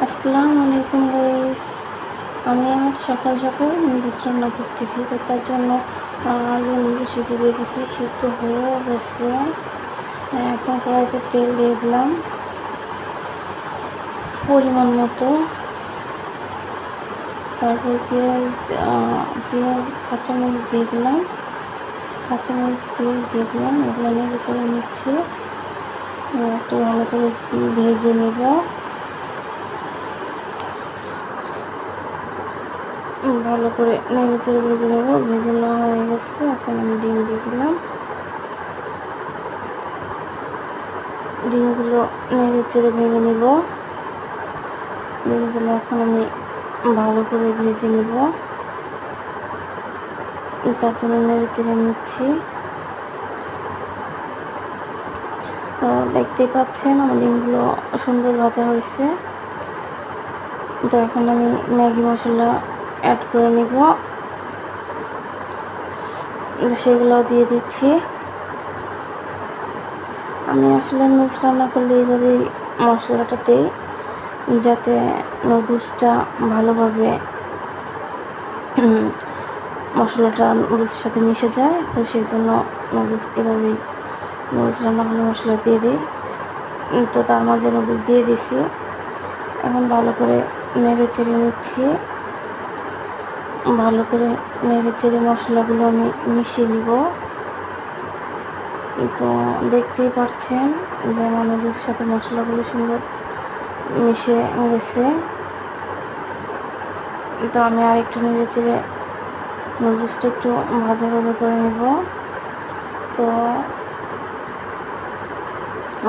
আসসালামু আলাইকুম গাইস। আমি আজ সকাল সকাল নুডলস রান্না করতেছি, তো তার জন্য আলু নুডলস সিদ্ধ দিয়ে দিয়েছি, সিদ্ধ হয়েও গেছে। এখন কড়াইতে তেল দিয়ে দিলাম পরিমাণ মতো, তারপর পেঁয়াজ কাঁচামরিচ দিয়ে দিলাম, এগুলো নেড়ে চেড়ে নিচ্ছি, একটু ভালো করে ভেজে নেব। ভালো করে নেড়ে চেড়ে ভেজে নেব। ভেজে নেওয়া হয়ে গেছে, এখন আমি ডিম দিয়ে দিলাম। ডিমগুলো নেড়ে চেড়ে ভেঙে নেব। ডিমগুলো এখন আমি ভালো করে ভেজে নেব, তার জন্য নেড়ে চেড়ে নিচ্ছি। তো দেখতেই পাচ্ছেন আমার ডিমগুলো সুন্দর ভাজা হয়েছে। তো এখন আমি ম্যাগি মশলা অ্যাড করে নেব, সেগুলো দিয়ে দিচ্ছি। আমি আসলে নুডলস রান্না করলে এইভাবেই মশলাটা দিই, যাতে নুডলসটা ভালোভাবে মশলাটা নুডলসের সাথে মিশে যায়। তো সেই জন্য এভাবেই নুডলস রান্না করলে মশলা দিয়ে দিই। তো তার মাঝে নুডলস দিয়ে দিছি, এখন ভালো করে নেড়ে চেড়ে নিচ্ছি। ভালো করে নেড়ে চেড়ে মশলাগুলো আমি মিশিয়ে নিব। তো দেখতেই পাচ্ছেন যে আমার নুডলসের সাথে মশলাগুলো সুন্দর মিশে গেছে। তো আমি আরেকটু নেড়ে চেড়ে নুডলসটা একটু ভাজা ভাজা করে নেব। তো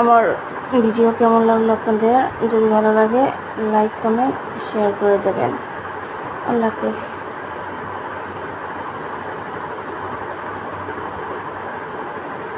আমার ভিডিও কেমন লাগলো আপনাদের? যদি ভালো লাগে লাইক কমেন্ট শেয়ার করে যাবেন। আল্লাহ হাফেজ।